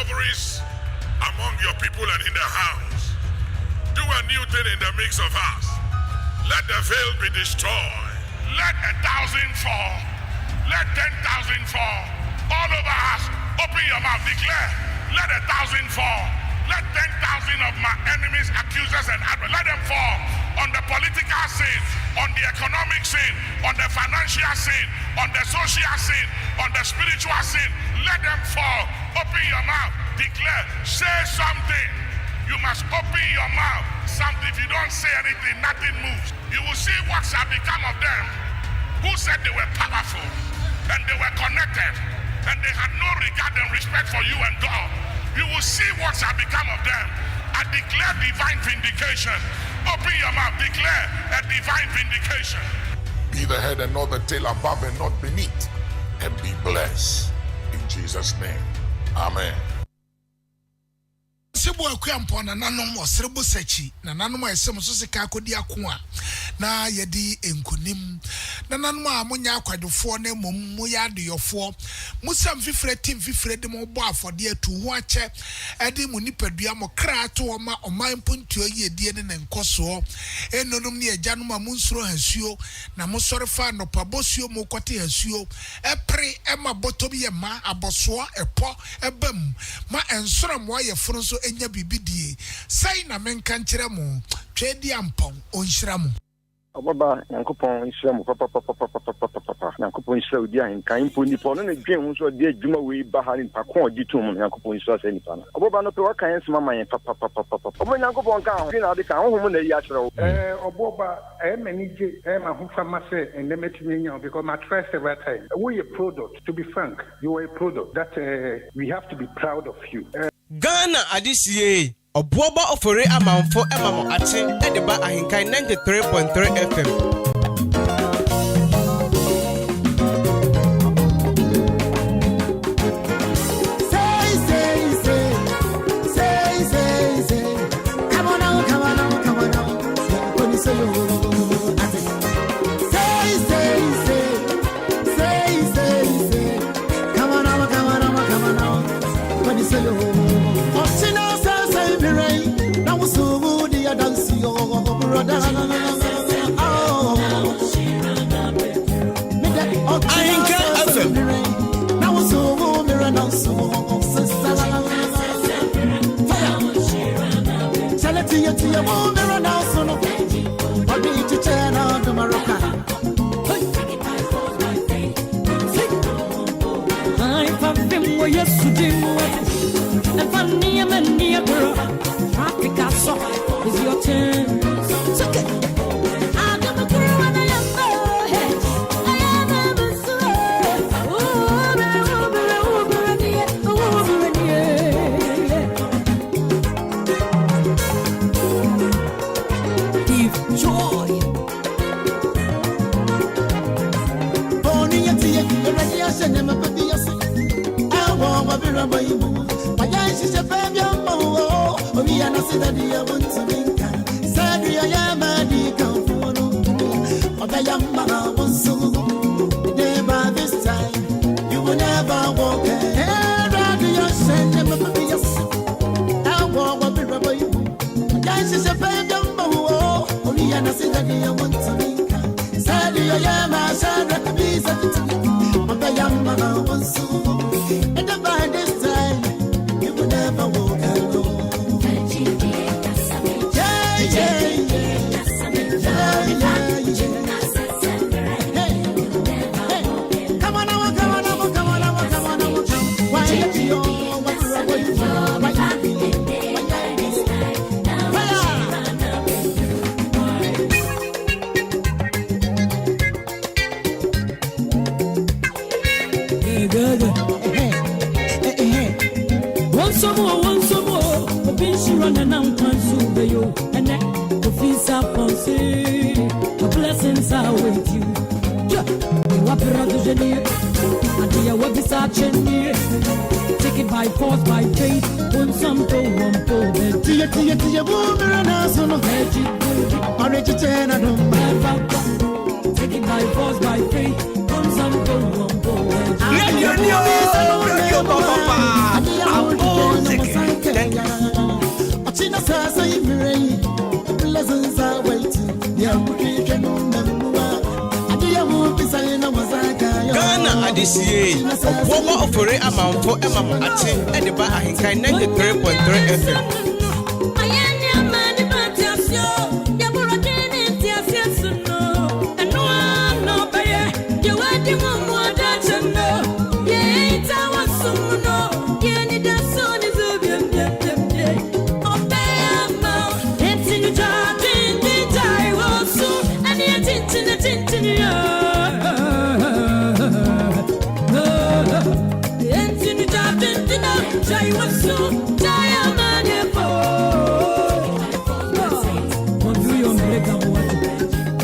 discoveries among your people and in the house. Do a new thing in the midst of us. Let the veil be destroyed. Let 1,000 fall. Let 10,000 fall. All over us, open your mouth, declare. Let 1,000 fall. Let 10,000 of my enemies, accusers, and adversaries, let them fall on the political scene, on the economic scene, on the financial scene, on the social scene, on the spiritual scene. Let them fall. Open your mouth, declare, say something. You must open your mouth. Something. If you don't say anything, nothing moves. You will see what shall become of them who said they were powerful and they were connected and they had no regard and respect for you and God. You will see what shall become of them. I declare divine vindication. Open your mouth, declare a divine vindication. Be the head and not the tail, above and not beneath, and be blessed. In Jesus' name, amen. Sebo akwampo na nanom osrebo sachi na nanom ayesem so sika akodi ako a na yedi enkonim na nanom a munya akwadofo na mom ya adeyofo musam fifre tim fifre de mo bo afode atu ho ache ede mu nipadua mo kra to oma oman pontuo yedie ne nkoso enonom ne ajanom a munsuro hasuo na musore fa no pabosuo mo kwate hasuo epre ema botom ye ma aboso epo ebam ma ensoro mo ye foro so enya bibidie sai na menka nkyere mo twedi ampon onhyira mo Obuoba Yankopon Israel mo papa Yankopon Israel di ahenkan mpo nipa no na dwen hu so de adwuma we ba ha ni pakon ogitum Yankopon Israel se nipa na Obuoba no pe wakan nsema man papa Omo Yankopon ka ho na de ka ho na yi akyere wo Obuoba manage ma ho fama se endemetumi nya because my trust every time we a product. To be frank, you are a product that we have to be proud of you. Ghana adisiye Obuoba Ofori Amanfo emamo ate edeba AHENKAN933FM. Say. Come on now. When you say say. Come on now. When you say now so good you dance your brother AHENKAN933FM. now so good mirror now so sister tell it to you mirror now so no what do you turn on the Morocco I found them where yesterday and funny and near girl Africa so is your turn. It's okay. I'm never girl when I am hey. I am never so. Give joy. Only you see the radiation never be your sick. I want to be rabbi. My eyes is a baby. We are not that you want to make said we are many come for no but I am so by this time you will never walk radio send never be yes I want to be rabbi guys is a baby we are not that you want to make said we are my son that be but I am so and by this time you will never walk alone. Once more, the beach running out to you, and the feast upon sea. The blessings are with you. You are proud of the and you will be searching me. Take it by force, by faith, on some to one pole. Tia, woman, and us on a veggie. Already 10 and take it by force, by faith, on some to one pole. adisiye Obuoba Ofori Amanfo emamo ate edeba ahenkan 93.3 FM.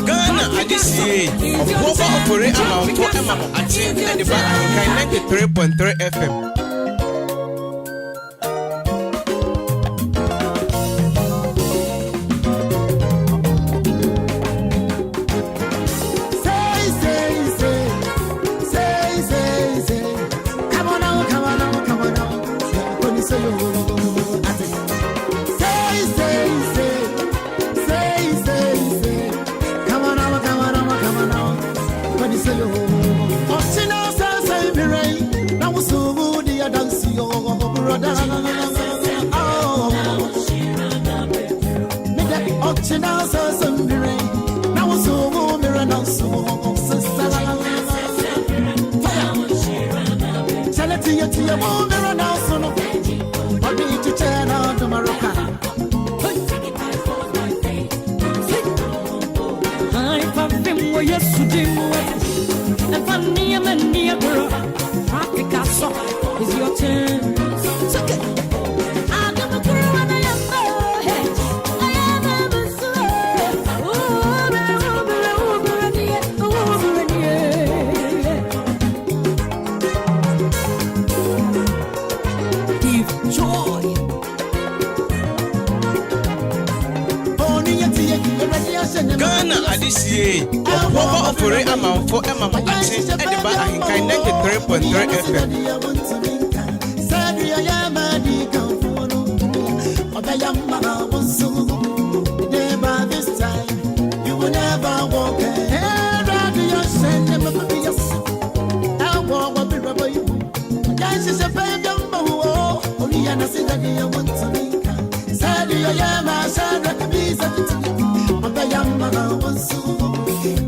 Ghana adisiye Obuoba Ofori Amanfo emamo ate edeba ahenkan 93.3 FM. Is your turn. Ghana adisiye Obuoba Ofori Amanfo emamo ate edeba ahenkan 93.3 FM.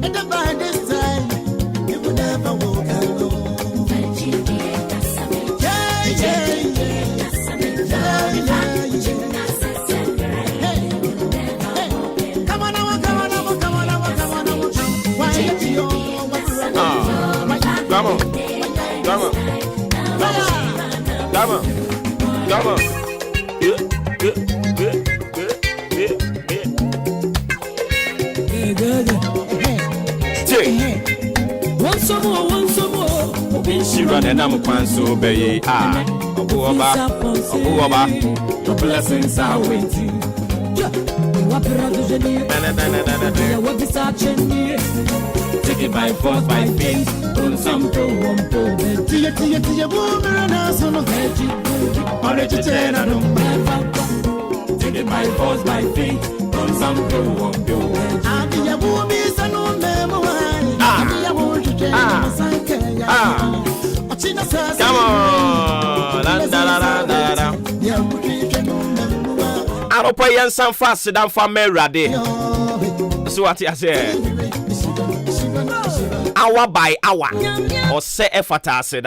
And by this time, you will never walk alone. Yeah, yeah, yeah. Hey, come on, why you come on. She run and I'm a pan so bay. Obuoba, your blessings are waiting. Take it by force, by faith. On some pro, one pro. Tia, woman, and us on a veggie. Take it by force, by faith. On some pro, one pro. And the woman is a no memory. Come on. I don't pay and some fast down for me ready. So what I say? Hour by hour or say effort I said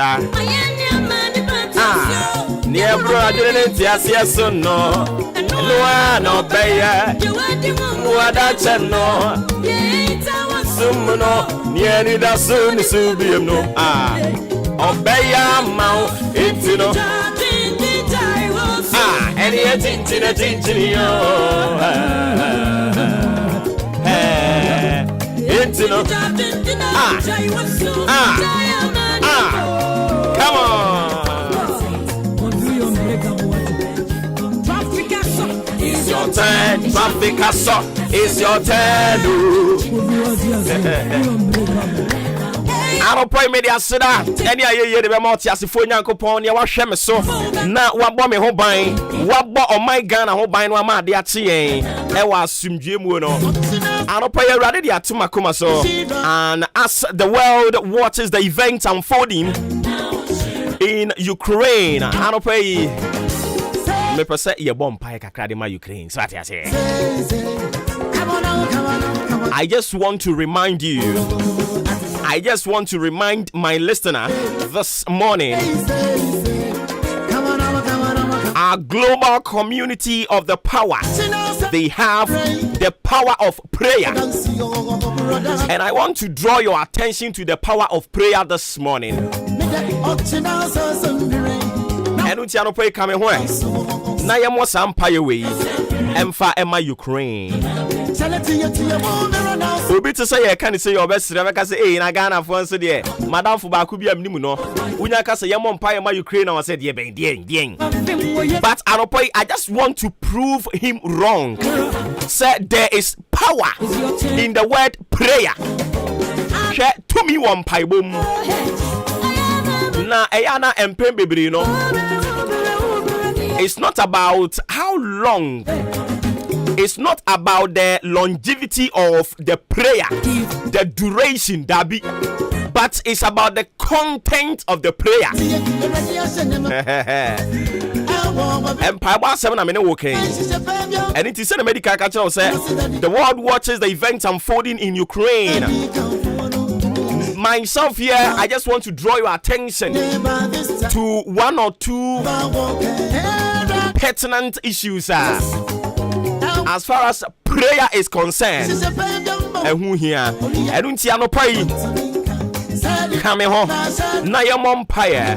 near brother yes so no no pay what I no sumno near the soon so be no obey your mouth it's no any attention it's no come on. It's your turn, traffic assault. It's your turn. I don't pray media sada. Any aye the bemoti asifo nyankopon ne wa hwe me so. Na wa bo me ho ban. Wa bo o my Ghana ho ban no ma de ate yen. E wa asumdwe mu no. Anopaya ready at Tumakuma so. And as the world watches the events unfolding in Ukraine, Anopaya me percent your bomb pie kakradima Ukraine. So what I say. I just want to remind you. I just want to remind my listener this morning. Our global community of the power, they have the power of prayer. And I want to draw your attention to the power of prayer this morning. And we are pray coming home. Na ya mo sampaye we emfa ema Ukraine. Obi to say you can say your best Rebecca say na Ghana for so there. Madam for ba ku bi amnimu no. Unya ka say yemo mpaye ma Ukraine na say there ben dien. But I just want to prove him wrong. Say there is power in the word prayer. Share to me one pai bom. Na eyana empem bebre no. It's not about how long. It's not about the longevity of the prayer, the duration, Dabi, but it's about the content of the prayer. And Paiwa 7 a minute walking. And it is in the medical culture say the world watches the events unfolding in Ukraine. Myself here, I just want to draw your attention to one or two pertinent issues as far as prayer is concerned. And who here? I don't see no pray. Come home. Na your mom prayer.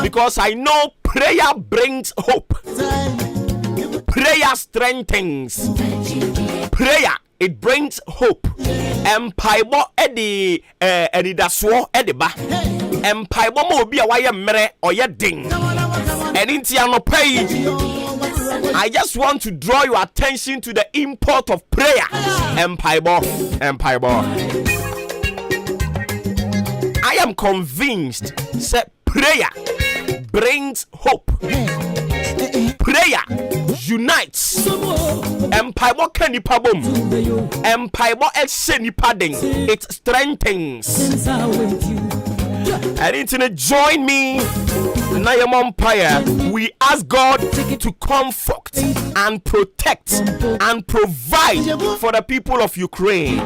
Because I know prayer brings hope. Prayer strengthens. Prayer, it brings hope. Empaibo edi daswo ediba. Empaibo mo bi a waye mere oye ding. Enti anopai. I just want to draw your attention to the import of prayer. Empaibo. I am convinced that prayer brings hope. Prayer unites. Empaibo kanipabom. Empaibo esenipading. It strengthens. And internet join me. We ask God to comfort and protect and provide for the people of Ukraine.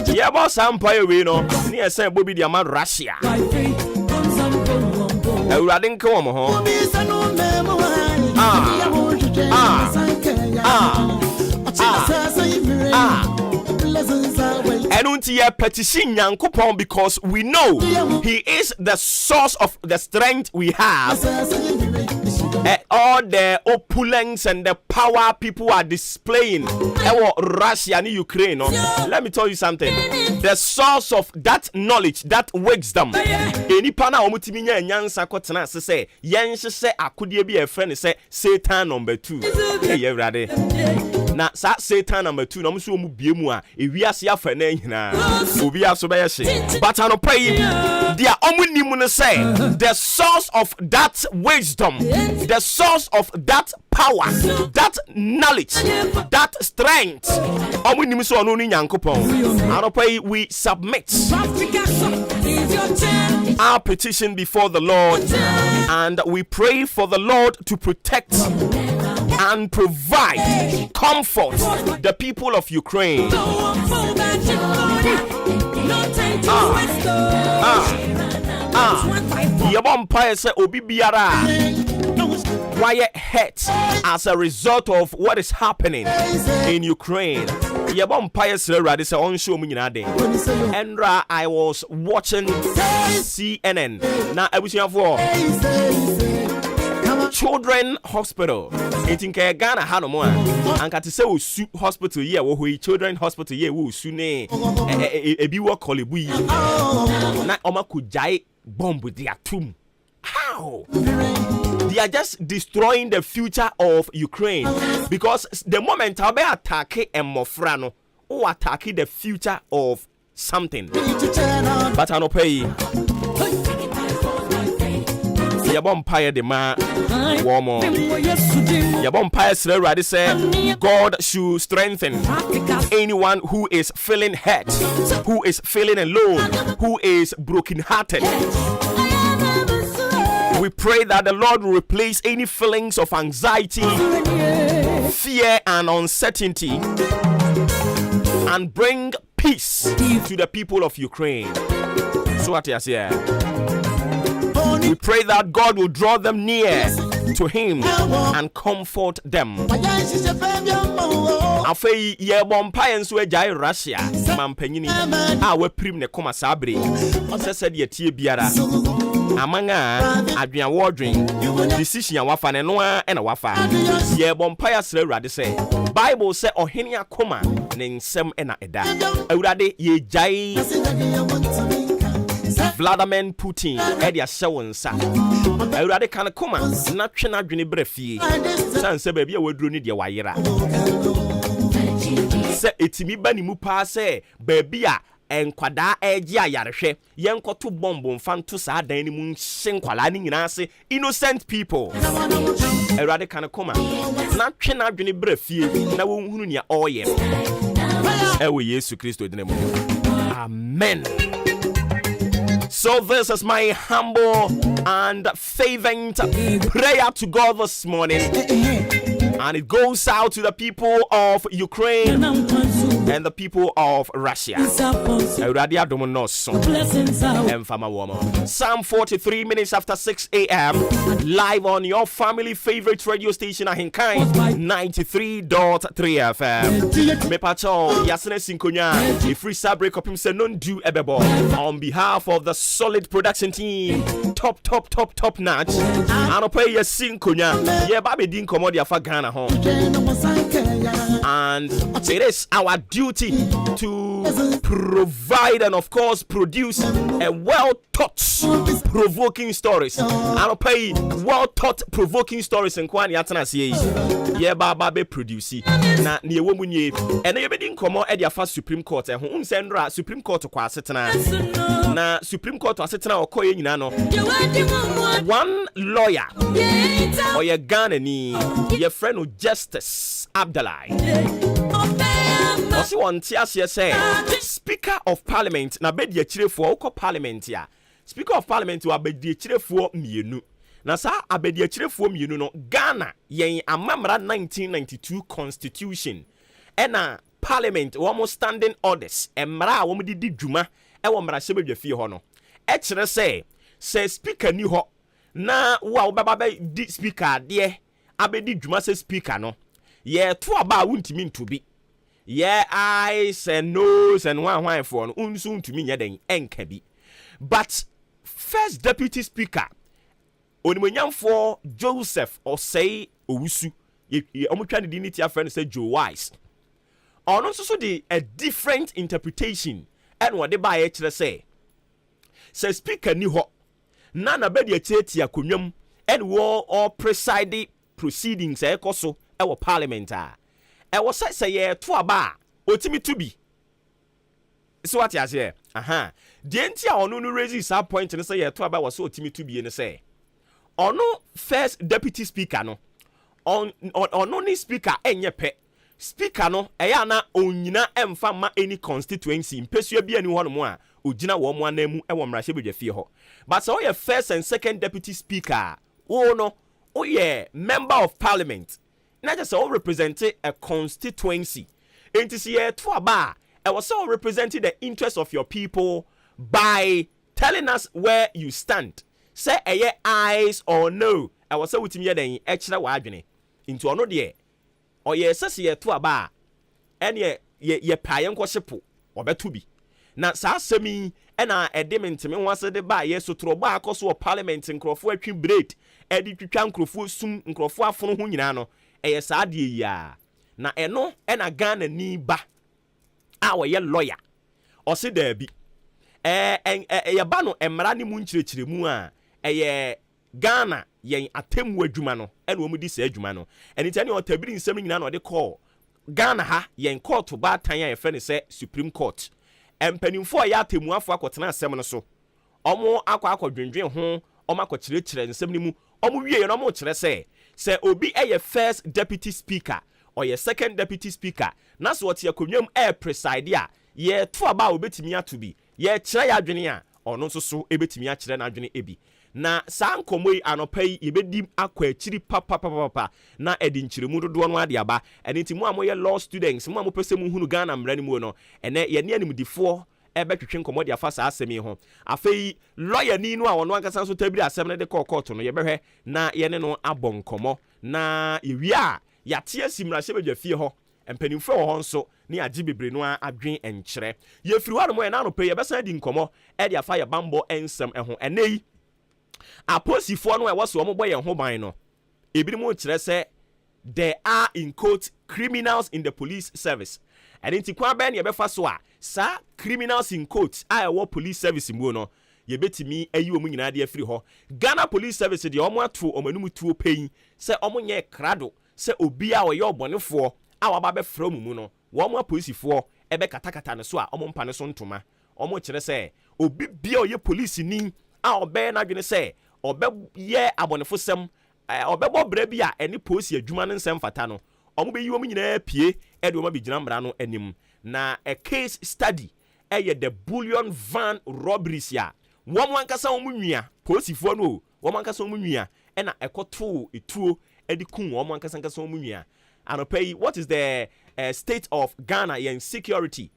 Yeah, boss, Empire, we know. Near Saint Bobby, the man Russia. Petition Yankupon because we know he is the source of the strength we have. All the opulence and the power people are displaying Russia and Ukraine. Let me tell you something. The source of that knowledge, that wisdom. Any pana omutiminya nyansa kotena say yense say akudie bi e friend say Satan number 2. Hey ready. Na sa Satan number 2 no so mu biemu a ewiase afa na nyina obi aso be ye but anopai dia omunimu no say the source of that wisdom, the source of that power, that knowledge, that strength omunimu so no ni nyankopon. Anopai we submit our petition before the Lord and we pray for the Lord to protect and provide comfort the people of Ukraine. Yabompire say obi biara quiet hurt as a result of what is happening in Ukraine. Yabompire say ready say on show me nyina den. Endra I was watching CNN. Na abusiafo Children Hospital. Etinka Ghana Hanomo. Anka to say we su hospital here wo children hospital here wo su ne ebi wo kolebu. Na oma kujai bomb dia tum. How? They are just destroying the future of Ukraine because the moment I'll be attacking Mofrano or attacking the future of something. But I don't pay. Yabon Paya de Ma Womo. Yabon Paya Sre say God should strengthen anyone who is feeling hurt, who is feeling alone, who is brokenhearted. We pray that the Lord will replace any feelings of anxiety, fear, and uncertainty and bring peace to the people of Ukraine. So what is here? We pray that God will draw them near to Him and comfort them. Afei ye bompa enso agya Russia mampanyini a waprim ne koma sabre osese de tie biara amanga adwen wodwen decision a wafa ne no a na wafa ye bompa ya sra urade say Bible say ohene akoma ne nsem na eda urade ye jai Vladimir Putin edia sewonsa urade kan koma na twe na adwene brafie sanse ba bia waduro ni de wayera se etimi bani mu pa se baabi a enkwada agi ayarehwe yenkoto bombo mfanto saa dan ni mu hyenkwala ni nyina ase innocent people erade kan koma na twe na adwene brafie na wonhunu nia oye ewe Yesu Kristo dinemu amen. So this is my humble and fervent prayer to God this morning. And it goes out to the people of Ukraine and the people of Russia. Psalm 43 minutes after 6 a.m. Live on your family favorite radio station AHENKAN933 FM. Mepacho Yasne Sinkonya, a free break up himself non do ebebo. On behalf of the solid production team, top notch. And pay your Sinkonya, yeah, Baby Din Comodia for Ghana home. And it is our duty to provide and of course produce a well-taught provoking stories. I'll pay well-taught provoking stories in Kwani Atanasi. Yeah, Baba be produce. Na near womunye and they didn't come out at your first Supreme Court and whom sendra Supreme Court to Quasitana. Na Supreme Court to Asitana or Koyin Nano. One lawyer or your Ghanani, your friend of Justice Abdallah. Also, one TSC say, Speaker of Parliament, na bed ye chire for oko Parliament ya. Speaker of Parliament wa bed ye chire for mienu. Na sa abed ye chire for mienu no Ghana yen amamra 1992 Constitution. Ena Parliament almost standing orders. Emra womu di djuma. Ewa mra sebe je fie ho no. E chire say Speaker ni ho. Na wa baba di Speaker de abedi djuma say Speaker no. Yeah, two about wouldn't to be. Yeah, eyes and nose and one for unsoon to me yet enkabi. But first deputy speaker, only for Joseph or say Owusu, you almost trying to dignity of friend say Joe Wise. Or also the a different interpretation and what they buy actually say speaker ni ho nana bedi a kunyum and war or presiding proceedings ekoso. Our parliament I was say yeah to aba otimi to be so what you say the entia onu no raise that point and say yeah to aba was so otimi to be and say ono first deputy speaker no on ni speaker enye pe speaker no eya na onyina emfa ma any constituency mpesua bia ni hono mo a ogina wo mo anamu e wo mrahye bedwa fie ho but so your first and second deputy speaker oh no oh yeah member of parliament not just all representing a constituency. And to see a bar, I was all representing the interests of your people by telling us where you stand. Say a ye eyes or no. I was so with me then extra wagene into another year. Or ye says ye to a bar, and ye payan kwashipo or betubi. Now, Sasami and I demon to me once a day by yes to throw back also a parliament in Crawford bread. Eddie to Chan Crawford soon in Crawford from Hunano. Sadie ya na eno ena Ghana ni ba awo ye lawyer o se da bi ya ba no emra ni mu nchirechiremu a ye Ghana yen atemu adwuma no ena omu di se adwuma no eni tani o tabiri nsem nyina no de call Ghana ha yen court ba tan ya fe ne se Supreme Court empanimfo ya atemu afo akotena asem no so omo akwa dwendwen ho ɔma kɔkyerɛkyerɛ nsɛm no mu ɔmo wie no ɔmo kyerɛ sɛ obi ɛyɛ first deputy speaker ɔyɛ second deputy speaker na so ɔte akonnwam preside a yɛto aba a obetumi ato bi yɛkyerɛ yɛ adwene a ɔno nso so ebetumi akyerɛ n'adwene ebi na saa nkɔmmɔ yi anɔpa yi yɛbɛdi akɔ akyiri papapapapa na ɛde nkyerɛmu dodoɔ no ade aba ɛne nti mu a moyɛ law students mu a mopɛ sɛ muhunu Ghana mmara no mu no ɛnɛ yɛne animdifoɔ ɛbɛtwetwe nkɔmmɔ de afa saa asɛm yi ho afei lawyer ni no a ɔno ankasa nso tabiri asɛm no de kɔɔ court no yɛbɛhwɛ na yɛne no abɔ nkɔmmɔ na yɛwie a yɛate asi mmarahyɛ badwa fie hɔ mpanimfoɔ wɔ hɔ nso ne agye bebree no adwen nkyerɛ yɛfiri hɔ no mo yɛ na anɔpa yi yɛbɛsan di nkɔmmɔ ɛde afa yɛ bambɔ nsɛm ɛho ɛnɛ yi aposifoɔ no ɛwɔ so ɔmo bɔ yɛn ho ban no ebinom kyerɛ sɛ there are in quote criminals in the police service ɛne nti kwan bɛn ne yɛbɛfa so a saa criminals in quote a ɛwɔ police service mu no yɛbɛtumi ayi wɔn nyinaa de afiri hɔ Ghana police service deɛ ɔmo ato ɔmo anum tuo pɛyin sɛ ɔmo nyɛ krado sɛ obi a ɔyɛ ɔbɔnefoɔ a waba bɛfrɛ mu mu no wɔn apolisifoɔ ɛbɛkatakata ne so a ɔmo mpa ne so ntoma ɔmo kyerɛ sɛ obi bia ɔyɛ polisini a ɔbɛyɛ n'adwene sɛ ɔbɛyɛ abɔnefo sɛm ɔbɛbɔ brɛ bi a ɛne polisi adwuma no nsɛm fata no ɔmo bɛyi wɔn nyinaa pie ɛde wɔn abɛgyina mmara no anim na a case study ɛyɛ the bullion van robberies a wɔn ankasa wɔn nwia polisifoɔ no wɔn ankasa wɔn nwia ɛna ɛkɔtoo etuo ɛde kum wɔn ankasa wɔn nwia anɔpɛ yi what is the state of Ghana yɛn security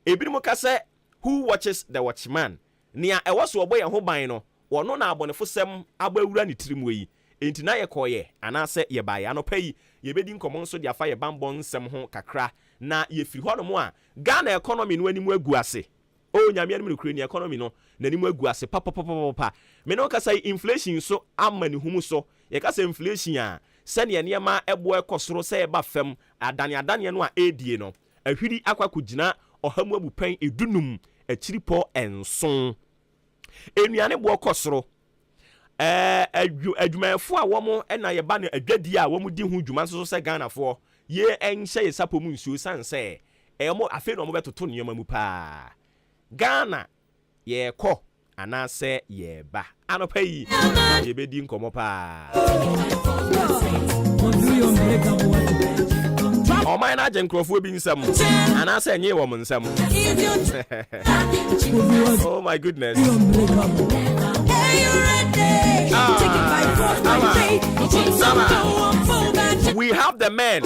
ebinom ka sɛ who watches the watchman nea ɛwɔ so ɔbɔ yɛn ho ban no wɔno na abɔnefo sɛm abɛwura ne tirim wɔ yi enti na yɛkɔɔyɛ anaasɛ yɛbaeɛ anɔpɛ yi yɛbɛdi nkɔmmɔ nso de afa yɛ bambɔ nsɛm ho kakra na yɛfiri hɔ nom a Ghana economy no anim agu ase nyame anim no kure ni economy no n'anim agu ase papapapapa me no kasa inflation so ama ne humu so yɛkasa inflation a sɛnea nneɛma ɛboɔ ɛkɔ soro sɛ ɛba fam adane no a ɛdie no ahwiri akwakogyina ɔhamu abupɛn edunum akyiripɔ enson enuane boɔ kɔ soro adwumayɛfo a wɔn ɛna yɛba no adwadi a wɔn di ho dwuma nso sɛ Ghanafoɔ yɛ ɛnhyɛ yɛ sapo mu nsuo san sɛ ɛmo afei na wɔn bɛtoto nneɛma mu paa Ghana yɛkɔ anaasɛ yɛba anɔpa yi yɛbɛdi nkɔmmɔ paa ɔman na agye nkurɔfoɔ bi nsɛm anaasɛ ɛnyɛ wɔ mo nsɛm oh my goodness we have the men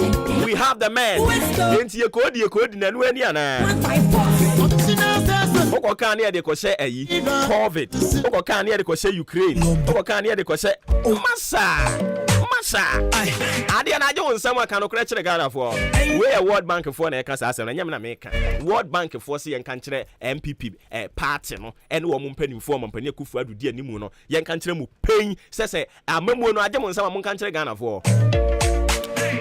yɛnti yɛkɔɔdi nanu ani anaa Oko kan ne de ko hye ayi COVID oko kan ne de ko hye Ukraine oko kan ne de ko hye masa ade na agye wonsam aka no kra kire Ghana for we World Bank for na e ka sa asem na nyam na me ka World Bank for se yen kan kire MPP party no ene wo mo mpanimfo mo mpani akufu adudi animu no yen kan kire mu pen se amamu no agye wonsam mo kan kire Ghana for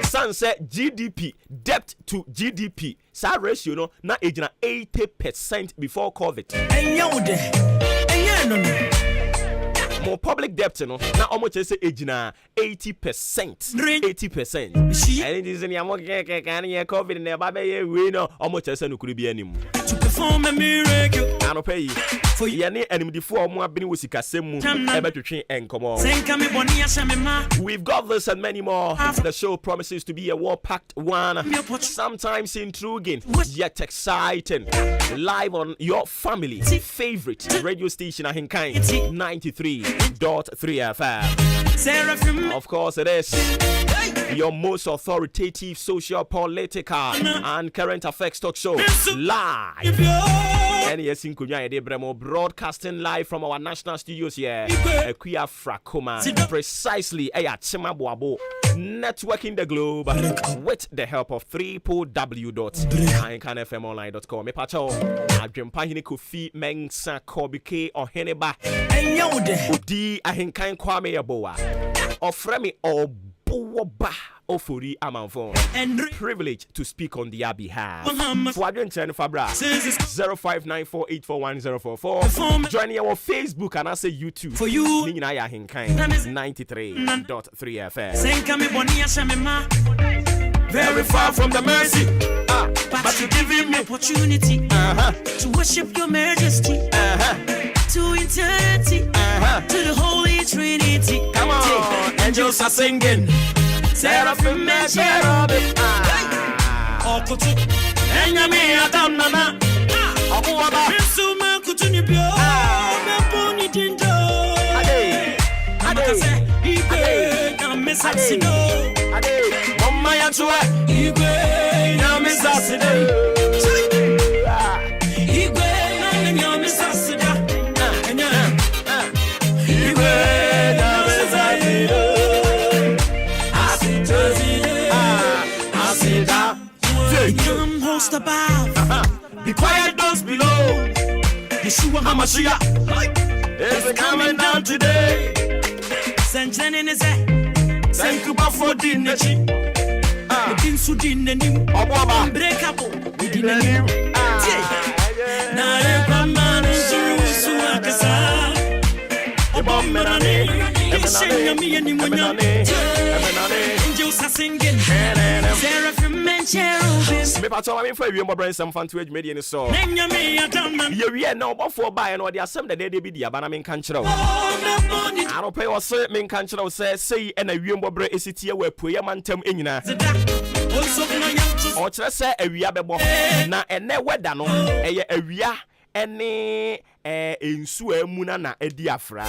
Sanse GDP debt to GDP sa ratio no na ejina 80% before COVID. More public debt no na almost say ejina 80%. 80%. And it is in your COVID na ba be we no almost say no kuru bi anim. To perform a miracle. Ano pay for yene animdifo omo abini wo sikasem mu e betwetwe enkomo. We've got this and many more. The show promises to be a war-packed one, sometimes intriguing yet exciting. Live on your family favorite radio station AHENKAN933.3 FM. Of course it is your most authoritative social, political and current affairs talk show live. And yes, in Kunya de Bremo broadcasting live from our national studios here. Ekuya Frakoma, precisely at Chimabwabo, networking the globe with the help of www.AHENKANFMonline.com. Me pacho, Adwempahini Kofi Mensah Kobike Oheneba. Odi Ahenkan Kwame Yaboa. Ofremi Obuoba Ofori Amanfo. Privileged to speak on their behalf. For Adrian Fabra 0594841044. Joining our Facebook and also YouTube. For you, AHENKAN933.3 FM. Very far from the mercy, but you're giving me opportunity to worship your majesty to eternity. to the Holy Trinity. Come on, angels are singing. Seraphim and cherubim. Okutu, enyame Adam nana. Obuoba. Bisuma kutuni bio. Meponi dindo. Ade. Amakase igwe na mesasino. Ade. Mama ya tuwe. Igwe Na mesasino. Igwe na mesasida. Igwe na mesasino. Come host above. Be quiet, those below. Yeshua HaMashiach Is coming down today. Sanjane neze. Thank you for dinner. Din sudin nenim. Obuoba. Unbreakable. Din nenim. Na re kwamane su akasa. Obommerane. Ishenya mi animunya. Angels are singing. Seraphim and cherubim. Me pato ma me fa wiem bobren sam fan to adwumadi ni so. Nenyame Adam. Ye wie na obofo bae na ode asem da de bi dia bana me nka nkyerɛw. Aro pay wo se me nka nkyerɛw se sei na wiem bobre esitie wa apuye mantam enyina. O kyerɛ se awia bɛbɔ na ene weda no eye awia ene ensu amuna na edi afra.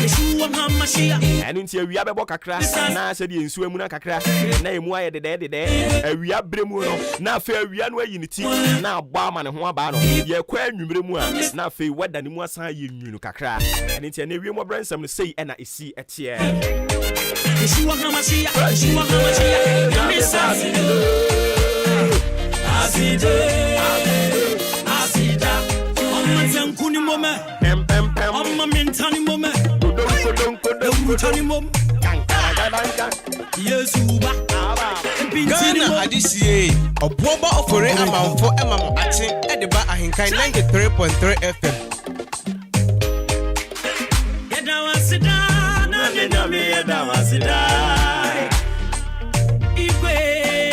Yeshua HaMashiach. Enu nti awia bɛbɔ kakra na se de ensu amuna kakra na emu aye de awia bremu no na afa awia no ayi ne ti na abɔ ama ne ho aba no ye kwa anwumre mu a na afa weda ne mu asan ayi nwunu kakra. Enu nti na wiem obransam no sei na esi etie. Yeshua HaMashiach. Yeshua HaMashiach. Asida. Kuni moma, amma mentani moma, utani mom, Yesuba, Ghana Adisie, Obuoba Ofori Amanfo Emam Ate Ediba AHENKAN933FM. Yedawasida, yedawasida, Igwe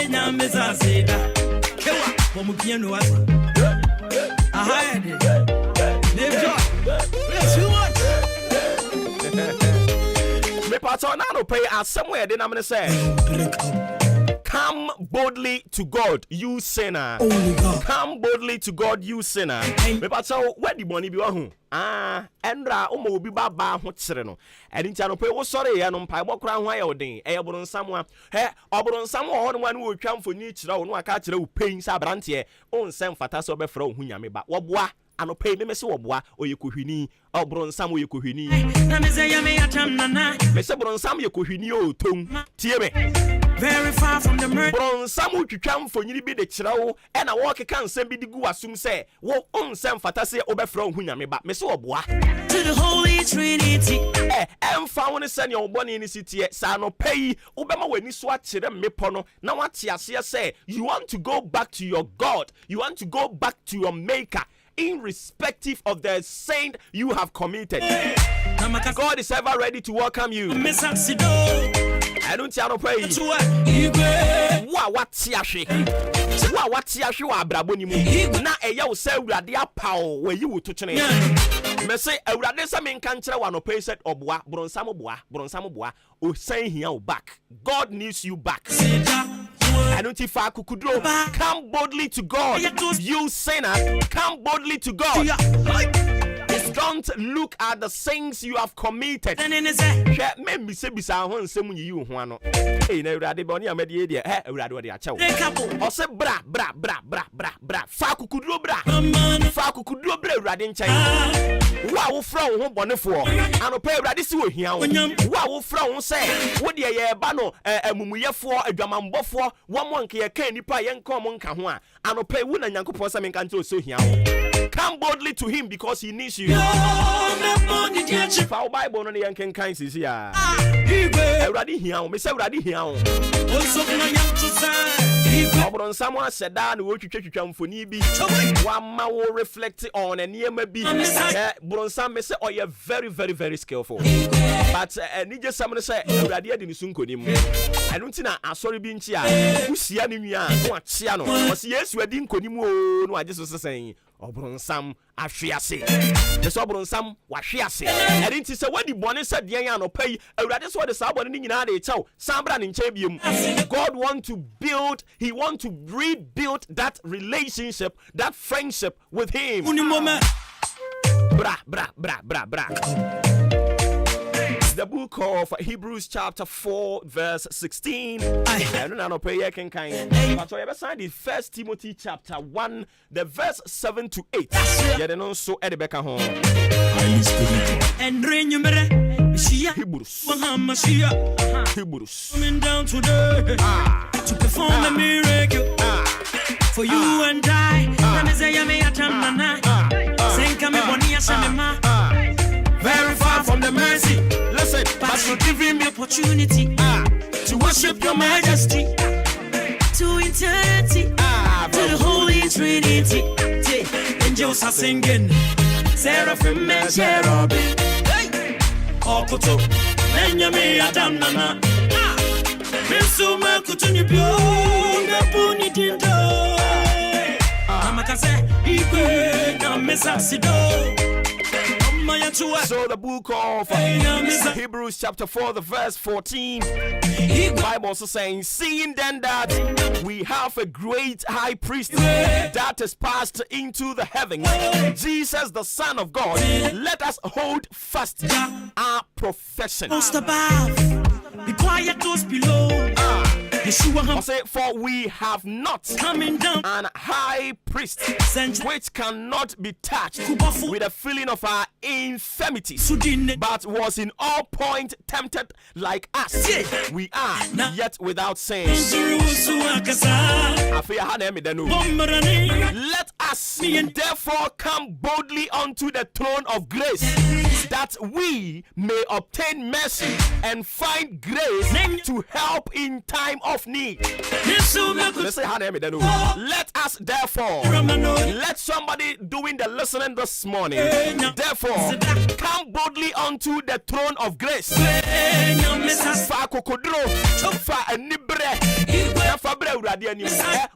nyamezasida, Kewa, Momupiano wasa. I had it. Me pato na no pay as somewhere de na me say. Come boldly to God, you sinner. Come boldly to God, you sinner. Me pato where the money be wa hu. Endra o mo obi baba ho kyere no. Edi ntia no pay wo sori ya no mpa bo kra ho aye odin. Eye boro nsam a. He oboro nsam ho no ma no otwa mfoni kyere wo no aka kyere wo pain sa brante. O nsem fata so be fra wo hu nyame ba. Wo boa ano pay me se wo boa oyekohwini oboro nsam oyekohwini. Na me say ya me atam nana. Me se boro nsam yekohwini o tom. Tie me. Very far from the murder. Bron samu twitwa mfonyini bi de kyerɛ wo ɛna wo keka nsɛm bi de gu asum sɛ wo onsɛm fata sɛ obɛfrɛ wo hunyame ba me se oboa to the Holy Trinity. Ɛmfa wo ne sɛ ne obɔne ne sitie sa no pɛyi wobɛma w'ani so akyerɛ mmepɔ no na wate aseɛ sɛ you want to go back to your God, you want to go back to your maker irrespective of the sin you have committed. God is ever ready to welcome you. I don't know pray. Wa watiahwe. Wa watiahwe wa abrabo ni mu. Na eya wo se awurade apaw we yi wo to twene. Me say awurade se me nka nkyere wa no pay said oboa, bronsam boa. O san hia wo back. God needs you back. I don't if I could come boldly to God. You sinner, come boldly to God. Don't look at the sins you have committed. Hey, na urade boni amede de he urade wo de achew. O se bra. Fa kukuduro bra urade nchen. Wa wo fra wo ho bonefo. Anopa urade si wo hia wo. Wa wo fra wo se wo de ye ba no amumuyefo adwamambofo wo mo nka ye kan nipa ye nka mo nka ho a. Anopa wu na Nyankopon se me nka nte o so hia wo. Come boldly to him because he needs you. Fa Bible no yanken kan sisi ya. Awurade hia wo, me se awurade hia wo. Obron someone said that we twitwa mfoni bi. Wa ma wo reflect on eniema bi. Bron some me say oh you very very skillful. But nije some say awurade adi ni sunkonim. Enu ntina asori bi nchi a usia ni nua no achia no. O se Yesu adi nkonim o no agye so sesen. Obronsam ahwease. The Obronsam wahwease. And it is a what the bonnet said no pay. Awurade so the sabon ni nyina de chew. Sambra ni nchebium. God want to build, he want to rebuild that relationship, that friendship with him. Bra. The book of Hebrews chapter 4 verse 16. I don't know pray AHENKAN933FM. But I beside the 1 Timothy chapter 1 the verse 7 to 8. Yeah, then also at the back home. And Hebrews. Coming down today to perform a miracle for you and I. Very far from the mercy. Listen, but you're giving me opportunity to worship your majesty, to eternity, to the Holy Trinity. Angels are singing, seraphim and cherubim. Okoto, Benjamin Adamana. Mesuma kutunipyo, ngapuni tinto. Amakase, ikwe na mesasido. So the book of Hebrews chapter 4 the verse 14, the Bible also saying, seeing then that we have a great high priest that is passed into the heavens, Jesus the Son of God, let us hold fast our profession. Most above, be quiet those below. I say, for we have not coming down an high priest which cannot be touched with the feeling of our infirmities, but was in all point tempted like us. We are yet without sin. Let us therefore come boldly unto the throne of grace, that we may obtain mercy and find grace to help in time of need. Let us therefore, let somebody doing the listening this morning, therefore come boldly unto the throne of grace.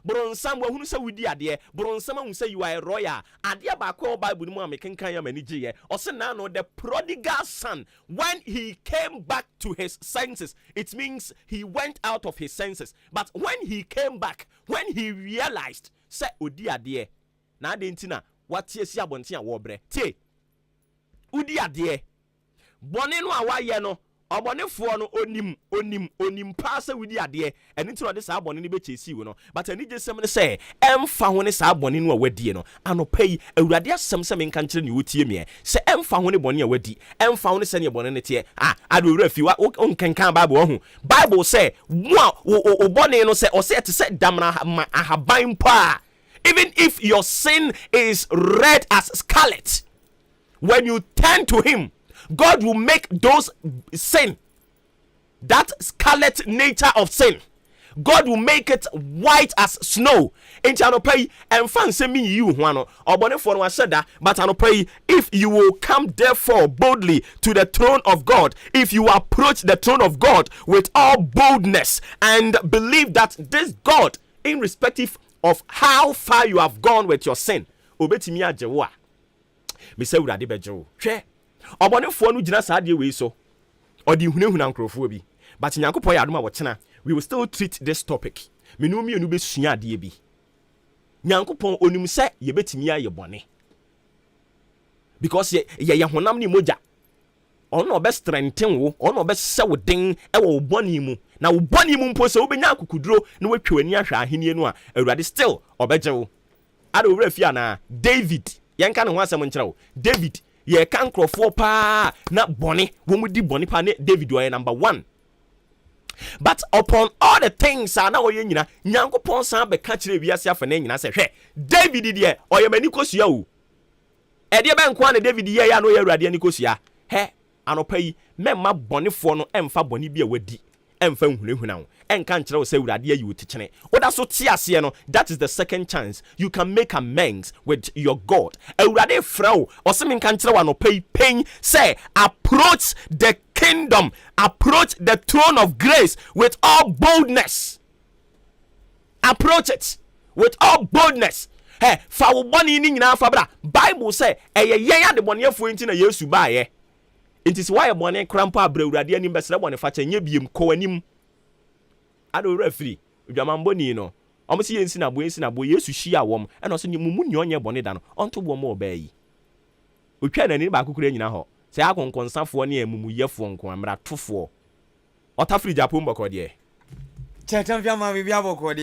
Bronsam wa hunu se wudi ade bronsam hu se you are royal ade ba ko Bible mu amekenkan ya mani giye o se na no the prodigal son, when he came back to his senses, it means he went out of his senses, but when he came back, when he realized say odi ade na ade ntina watie si abonte a wo bre tie odi ade bone no a waye no obonefo no onim pass wudi ade eni ti no de sa abone ni be chesi wo no, but ani je sem ne say emfa ho ne sa abone no a wadie no anopai awurade asem se me nka nkire ne wotie me se emfa ho ne bone a wadi emfa ho ne se ne bone ne tie ade owura fi wa onkenkan Bible say wo bone no se o se te se damna ahaban pa, even if your sin is red as scarlet, when you turn to him, God will make those sin, that scarlet nature of sin, God will make it white as snow. And fan me you one or for one said that, but if you will come therefore boldly to the throne of God, if you approach the throne of God with all boldness and believe that this God, irrespective of how far you have gone with your sin, obetimi ajewa me say urade bejewo hwe obonefo no gina saa de we so odi hunahuna nkrofo bi, but nyankopon ya adoma wo chena we will still treat this topic. Menu mienu be sua ade bi, nyankopon onim se ye betimi aye bone, because ye honam ni moja ono be strengthen wo, ono be se wo den e wo bone mu, na wo bone mu mpo se wo benya akukuduro na watwa ani ahwa ahenie no a awurade still obejewo ade owura fia na David yanka ne ho asem nkyerɛw. David ye kan krofo pa na bone wo mu di bone pa ne David wo number 1. But upon all the things na wo ye nyina nyankopon san be ka kire wiase afa na nyina se hwɛ David de oye mani kosua o ede be nko na David ye ya no ye awurade ani kosua he anopa yi memma bonefo no emfa bone bi a wadi emfa nhunahuna wo enka nkyerɛ wo sɛ awurade ayi wo tikyene oda so tie ase no. That is the second chance you can make amends with your God. Awurade fra wo ɔse me nka nkyerɛ wo anopa yi pen say approach the kingdom, approach the throne of grace with all boldness. Approach it with all boldness. Hey, fa wo boni ni nyina fa bra. Bible say eye yen ade boniefo enti na Yesu ba ye. Enti se why boni krampa abra urade anim besere boni fa nye biem ko anim. Ado referee, udwamambo ni no. Omo si yensi na bo Yesu hia wom. E no so ni mumu ni onye boni da no. Onto bo mo oba yi. Otwa na ni ba kokura nyina ho. Se akonkonsafo ne amumu yefo nko amra tofo. Ota free Japan boko de. Chetam fia ma bibia boko de.